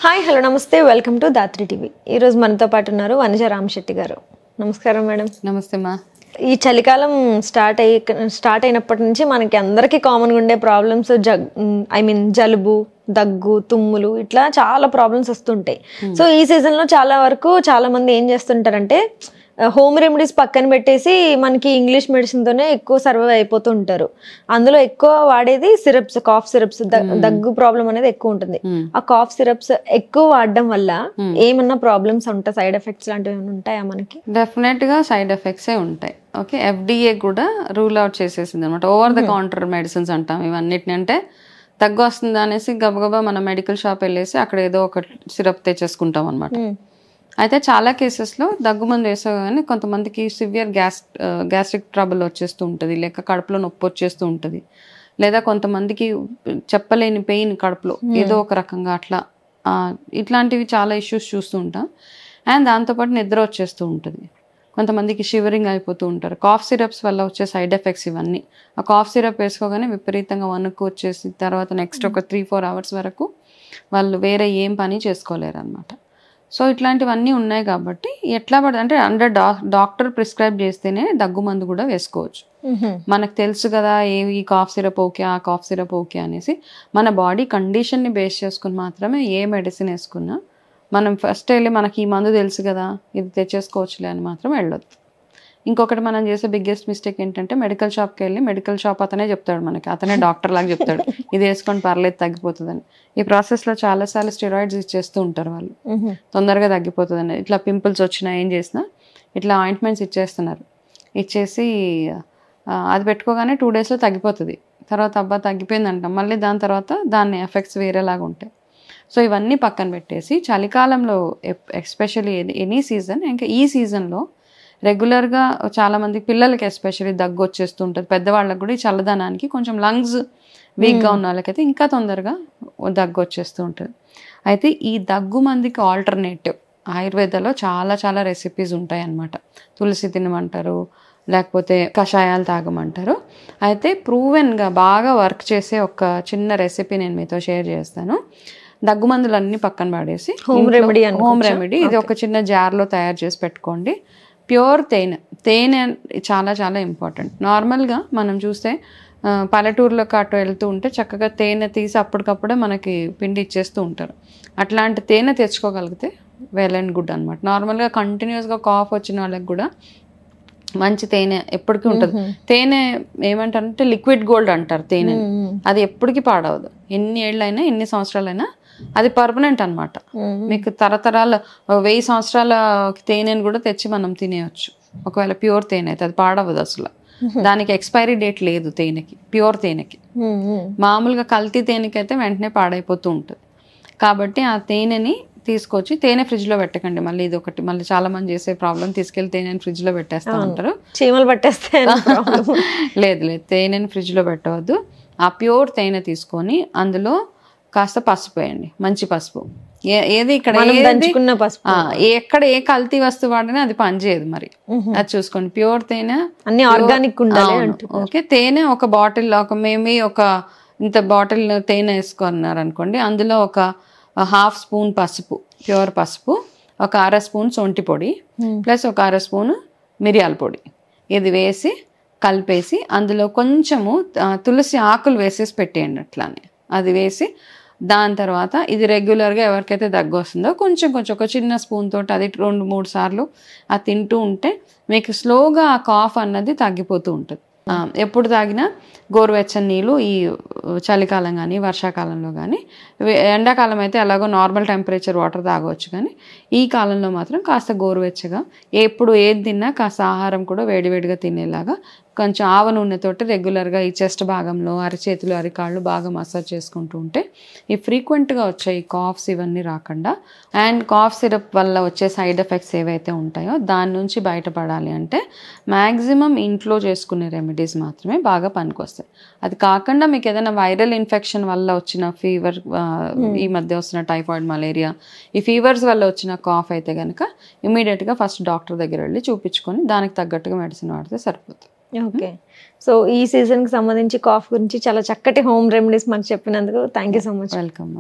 Hi hello నమస్తే welcome to Dhatri TV. ఈరోజు మనతో పాటు ఉన్నారు వనిజ రామశెట్టి గారు. నమస్కారం మేడం. నమస్తే మా. ఈ చలికాలం స్టార్ట్ అయినప్పటి నుంచి మనకి అందరికీ కామన్గా ఉండే ప్రాబ్లమ్స్ జలుబు, దగ్గు, తుమ్ములు ఇట్లా చాలా ప్రాబ్లమ్స్ వస్తుంటాయి. సో ఈ సీజన్లో చాలా వరకు చాలా మంది ఏం చేస్తుంటారంటే హోమ్ రెమెడీస్ పక్కన పెట్టేసి మనకి ఇంగ్లీష్ మెడిసిన్తోనే ఎక్కువ సర్వైవ్ అయిపోతూ ఉంటారు. అందులో ఎక్కువ వాడేది సిరప్స్, కాఫ్ సిరప్స్. దగ్గు ప్రాబ్లం అనేది ఎక్కువ ఉంటుంది. ఆ కాఫ్ సిరప్స్ ఎక్కువ వాడడం వల్ల ఏమన్నా ప్రాబ్లమ్స్ ఉంటాయి, సైడ్ ఎఫెక్ట్స్ లాంటివి ఏమైనా ఉంటాయా మనకి? డెఫినెట్ గా సైడ్ ఎఫెక్ట్సే ఉంటాయి. ఓకే, FDA కూడా రూల్ అవుట్ చేసేసింది అనమాట. ఓవర్ ద కౌంటర్ మెడిసిన్స్ అంటాం ఇవన్నిటిని. అంటే దగ్గు వస్తుంది అనేసి గబగబా మనం మెడికల్ షాప్ వెళ్ళేసి అక్కడ ఏదో ఒక సిరప్ తెచ్చేసుకుంటాం అనమాట. అయితే చాలా కేసెస్లో దగ్గు మందు వేసుకోగానే కొంతమందికి సివియర్ గ్యాస్ట్రిక్ ట్రబుల్ వచ్చేస్తూ ఉంటుంది, లేక కడుపులో నొప్పి వచ్చేస్తూ ఉంటుంది, లేదా కొంతమందికి చెప్పలేని పెయిన్ కడుపులో ఏదో ఒక రకంగా అట్లా ఇట్లాంటివి చాలా ఇష్యూస్ చూస్తూ ఉంటాం. అండ్ దాంతోపాటు నిద్ర వచ్చేస్తూ ఉంటుంది, కొంతమందికి షివరింగ్ అయిపోతూ ఉంటారు. కాఫ్ సిరప్స్ వల్ల వచ్చే సైడ్ ఎఫెక్ట్స్ ఇవన్నీ. ఆ కాఫ్ సిరప్ వేసుకోగానే విపరీతంగా వణుకు వచ్చేసి తర్వాత నెక్స్ట్ ఒక 3-4 అవర్స్ వరకు వాళ్ళు వేరే ఏం పని చేసుకోలేరు అనమాట. సో ఇట్లాంటివన్నీ ఉన్నాయి కాబట్టి ఎట్లా అంటే అండర్ డాక్టర్ ప్రిస్క్రైబ్ చేస్తేనే దగ్గు మందు కూడా వేసుకోవచ్చు. మనకు తెలుసు కదా ఈ కాఫ్ సిరప్ ఓకే, ఆ కాఫ్ సిరప్ ఓకే అనేసి. మన బాడీ కండిషన్ని బేస్ చేసుకుని మాత్రమే ఏ మెడిసిన్ వేసుకున్నా మనం ఫస్ట్ వెళ్ళి మనకి ఈ మందు తెలుసు కదా ఇది తెచ్చేసుకోవచ్చులే అని మాత్రం వెళ్ళొద్దు. ఇంకొకటి మనం చేసే బిగ్గెస్ట్ మిస్టేక్ ఏంటంటే మెడికల్ షాప్కి వెళ్ళి మెడికల్ షాప్ అతనే చెప్తాడు మనకి, అతనే డాక్టర్ లాగా చెప్తాడు ఇది వేసుకొని పర్లేదు తగ్గిపోతుందని. ఈ ప్రాసెస్లో చాలాసార్లు స్టెరాయిడ్స్ ఇచ్చేస్తూ ఉంటారు వాళ్ళు, తొందరగా తగ్గిపోతుందని. ఇట్లా పింపుల్స్ వచ్చినా ఏం చేసినా ఇట్లా ఆయింట్మెంట్స్ ఇచ్చేస్తున్నారు. ఇచ్చేసి అది పెట్టుకోగానే 2 డేస్లో తగ్గిపోతుంది. తర్వాత అబ్బా తగ్గిపోయింది అంటాం, మళ్ళీ దాని తర్వాత దాని ఎఫెక్ట్స్ వేరేలాగా ఉంటాయి. సో ఇవన్నీ పక్కన పెట్టేసి చలికాలంలో ఎస్పెషల్లీ ఎనీ సీజన్, ఇంకా ఈ సీజన్లో రెగ్యులర్గా చాలామంది పిల్లలకి ఎస్పెషల్లీ దగ్గు వచ్చేస్తూ ఉంటుంది. పెద్దవాళ్ళకి కూడా ఈ చల్లదనానికి కొంచెం లంగ్స్ వీక్గా ఉన్న వాళ్ళకైతే ఇంకా తొందరగా దగ్గు వచ్చేస్తూ ఉంటుంది. అయితే ఈ దగ్గు మందికి ఆల్టర్నేటివ్ ఆయుర్వేదాలో చాలా చాలా రెసిపీస్ ఉంటాయి అన్నమాట. తులసి తినమంటారు, లేకపోతే కషాయాలు తాగమంటారు. అయితే ప్రూవెన్గా బాగా వర్క్ చేసే ఒక చిన్న రెసిపీ నేను మీతో షేర్ చేస్తాను. దగ్గు మందులన్నీ పక్కన పడేసి హోమ్ రెమెడీ ఇది ఒక చిన్న జార్లో తయారు చేసి పెట్టుకోండి. ప్యూర్ తేనె చాలా చాలా ఇంపార్టెంట్. నార్మల్గా మనం చూస్తే పల్లెటూరులోకి అటు వెళ్తూ ఉంటే చక్కగా తేనె తీసి అప్పటికప్పుడే మనకి పిండి ఇచ్చేస్తూ ఉంటారు. అట్లాంటి తేనె తెచ్చుకోగలిగితే వెల్ అండ్ గుడ్ అనమాట. నార్మల్గా కంటిన్యూస్గా కాఫ్ వచ్చిన వాళ్ళకి కూడా మంచి తేనె ఎప్పటికీ ఉంటుంది. తేనె ఏమంటారంటే లిక్విడ్ గోల్డ్ అంటారు తేనె, అది ఎప్పటికీ పాడవదు. ఎన్ని ఏళ్ళైనా ఎన్ని సంవత్సరాలైనా అది పర్మనెంట్ అనమాట. మీకు తరతరాల 1000 సంవత్సరాల తేనెని కూడా తెచ్చి మనం తినేయచ్చు. ఒకవేళ ప్యూర్ తేనె అయితే అది పాడవదు అసలు. దానికి ఎక్స్పైరీ డేట్ లేదు తేనెకి, ప్యూర్ తేనెకి. మామూలుగా కల్తీ తేనెకి అయితే వెంటనే పాడైపోతూ ఉంటుంది. కాబట్టి ఆ తేనెని తీసుకొచ్చి తేనె ఫ్రిడ్జ్లో పెట్టకండి. మళ్ళీ ఇది ఒకటి మళ్ళీ చాలా మంది చేసే ప్రాబ్లం, తీసుకెళ్ళి తేనెని ఫ్రిడ్జ్లో పెట్టేస్తూ ఉంటారు, చీమలు పట్టేస్తే. లేదు తేనెని ఫ్రిడ్జ్లో పెట్టవద్దు. ఆ ప్యూర్ తేనె తీసుకొని అందులో కాస్త పసుపు వేయండి, మంచి పసుపు. ఏది ఇక్కడ ఎక్కడ ఏ కల్తీ వస్తువు వాడినా అది పనిచేయదు, మరి అది చూసుకోండి. ప్యూర్ తేనె అన్ని ఆర్గానిక్ ఉండాలి. ఓకే, తేనె ఒక బాటిల్ ఒక ఇంత బాటిల్ తేనె వేసుకున్నారు అనుకోండి, అందులో ఒక 1/2 స్పూన్ పసుపు, ప్యూర్ పసుపు, ఒక 1/2 స్పూన్ సొంటి పొడి ప్లస్ ఒక 1/2 స్పూన్ మిరియాల పొడి, ఇది వేసి కలిపేసి అందులో కొంచెము తులసి ఆకులు వేసేసి పెట్టేయండి. అట్లానే అది వేసి దాని తర్వాత ఇది రెగ్యులర్గా ఎవరికైతే దగ్గు వస్తుందో కొంచెం ఒక చిన్న స్పూన్ తోటి అది 2-3 సార్లు అది తింటూ ఉంటే మీకు స్లోగా ఆ కాఫ్ అన్నది తగ్గిపోతూ ఉంటుంది. ఎప్పుడు తాగినా గోరువెచ్చని నీళ్ళు ఈ చలికాలం కానీ వర్షాకాలంలో కానీ, ఎండాకాలం అయితే ఎలాగో నార్మల్ టెంపరేచర్ వాటర్ తాగవచ్చు, కానీ ఈ కాలంలో మాత్రం కాస్త గోరువెచ్చగా ఎప్పుడు ఏది తిన్నా కాస్త ఆహారం కూడా వేడివేడిగా తినేలాగా కొంచెం ఆవ నూనెతోటి రెగ్యులర్గా ఈ చెస్ట్ భాగంలో అరిచేతులు అరికాళ్ళు బాగా మసాజ్ చేసుకుంటూ ఉంటే ఈ ఫ్రీక్వెంట్గా వచ్చే ఈ కాఫ్స్ ఇవన్నీ రాకుండా, అండ్ కాఫ్ సిరప్ వల్ల వచ్చే సైడ్ ఎఫెక్ట్స్ ఏవైతే ఉంటాయో దాని నుంచి బయటపడాలి అంటే మ్యాక్సిమం ఇంట్లో చేసుకునే రెమెడీస్ మాత్రమే బాగా పనికొస్తాయి. అది కాకుండా మీకు ఏదైనా వైరల్ ఇన్ఫెక్షన్ వల్ల వచ్చిన ఫీవర్, ఈ మధ్య వస్తున్న టైఫాయిడ్, మలేరియా, ఈ ఫీవర్స్ వల్ల వచ్చిన కాఫ్ అయితే కనుక ఇమీడియట్గా ఫస్ట్ డాక్టర్ దగ్గర వెళ్ళి చూపించుకొని దానికి తగ్గట్టుగా మెడిసిన్ వాడితే సరిపోతుంది. ఓకే, సో ఈ సీజన్కి సంబంధించి కాఫ్ గురించి చాలా చక్కటి హోమ్ రెమెడీస్ మాకు చెప్పినందుకు thank you so much. Welcome.